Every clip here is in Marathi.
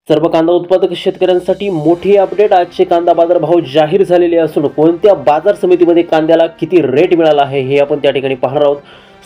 सर्व कांदा उत्पादक शेतकऱ्यांसाठी मोठी अपडेट। आजचे कांदा बाजार भाव जाहीर झालेले असून कोणत्या बाजार समितीमध्ये कांद्याला किती रेट मिळाला आहे हे आपण त्या ठिकाणी पाहणार आहोत।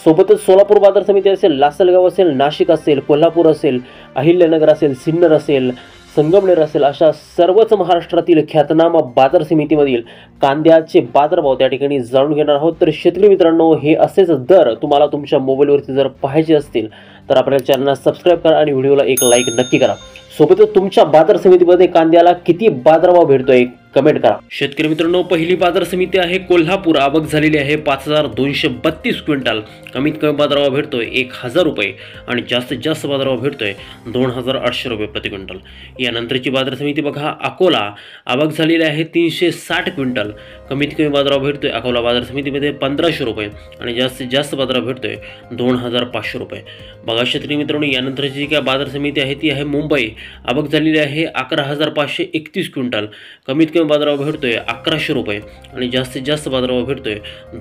सोबतच सोलापूर बाजार समिती असेल, लासलगाव असेल, नाशिक असेल, कोल्हापूर असेल, अहिल्यानगर असेल, सिन्नर असेल, संगमनेर असेल, अशा सर्वच महाराष्ट्रातील ख्यातनाम बाजार समितीमधील कांद्याचे बाजारभाव त्या ठिकाणी जाणून घेणार आहोत। तर शेतकरी मित्रांनो, हे असेच दर तुम्हाला तुमच्या मोबाईलवरती जर पाहायचे असतील तर आपल्या चॅनलला सबस्क्राईब करा आणि व्हिडिओला एक लाईक नक्की करा। सोबतच तुमच्या बाजार समितीमध्ये कांद्याला किती बाजारभाव भेटतोय कमेंट करा। शेतकरी मित्रांनो, पहिली बाजार समिती आहे कोल्हापूर। आवक झालेली आहे 5232 क्विंटल। कमीत कमी बाजारभाव भेटतोय 1000 रुपये आणि जास्तीत जास्त बाजारभाव भेटतोय 2800 रुपये प्रति क्विंटल। यानंतरची बाजार समिती बघा अकोला। आवक झालेली आहे 360 क्विंटल। कमीत कमी बाजारभाव भेटतोय अकोला बाजार समितीमध्ये 1500 रुपये आणि जास्तीत जास्त बाजारभाव भेटतोय 2500 रुपये। बघा शेतकरी मित्रांनो, यानंतरची जी काय बाजार समिती आहे ती आहे मुंबई। आवक झालेली आहे 11531 क्विंटल। कमीत कमी बाजारभाव भेटतोय 1100 रुपये आणि जास्तीत जास्त बाजारभाव भेटतोय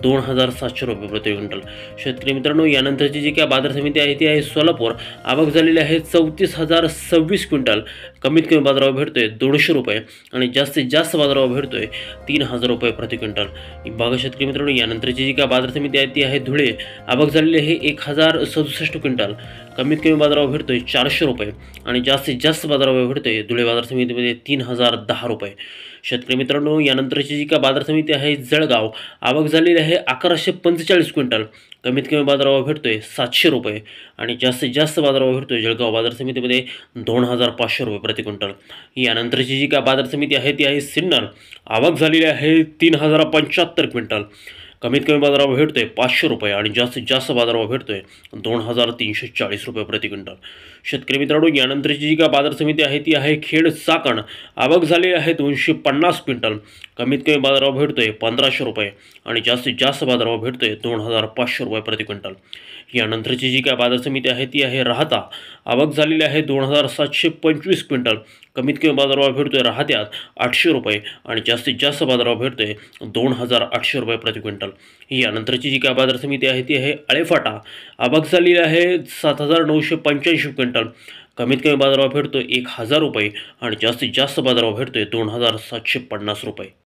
2700 रुपये प्रति क्विंटल। शेतकरी मित्रांनो, यानंतरची जी काय बाजार समिती आहे ती आहे सोलापूर। आवक झालेली आहे 34026 क्विंटल। कमीत कमी बाजारभाव भेटतोय 200 रुपये आणि जास्तीत जास्त बाजारभाव भेटतोय 3000 रुपये प्रति क्विंटल। बघा शेतकरी मित्रांनो, यानंतरची जी काय बाजार समिती आहे ती आहे धुळे। आवक झालेली आहे 1067 क्विंटल। कमीत कमी बाजारभाव भेटतोय 400 रुपये आणि जास्तीत जास्त बाजारभाव भेटतोय धुळे बाजार समितीमध्ये 3010 रुपये। शेतकरी मित्रांनो, यानंतरची जी काय बाजार समिती आहे जळगाव। आवक झालेली आहे 1145 क्विंटल। कमीत कमी बाजारभाव भेटतोय 700 रुपये आणि जास्तीत जास्त बाजारभाव भेटतोय जळगाव बाजार समितीमध्ये 2500 रुपये प्रति क्विंटल। यानंतरची जी काय बाजार समिती आहे ती आहे सिन्नर। आवक झालेली आहे 3075 क्विंटल। कमीत कमी बाजारभाव भेटतोय 500 रुपये आणि जास्तीत जास्त बाजारभाव भेटतोय 2340 रुपये प्रति क्विंटल। शेतकरी मित्रांनो, यानंतरची जी काय बाजार समिती आहे ती आहे खेड चाकण। आवक झालेली आहे 250 क्विंटल। कमीत कमी बाजारभाव भेटतोय 1500 रुपये आणि जास्तीत जास्त बाजारभाव भेटतोय 2500 रुपये प्रति क्विंटल। यानंतरची जी काय बाजार समिती आहे ती आहे राहता। आवक झालेली आहे 2725 क्विंटल। कमीत कमी बाजारभाव भेटतोय राहत्यात 800 रुपये आणि जास्तीत जास्त बाजारभाव भेटतोय 2800 रुपये प्रति क्विंटल। यानंतरची जी काय बाजार समिती आहे ती आहे आळेफाटा। आवक झालेली आहे 7985 क्विंटल। कमीत कमी बाजारभाव भेटतोय 1000 रुपये आणि जास्तीत जास्त बाजारभाव भेटतोय 2750 रुपये।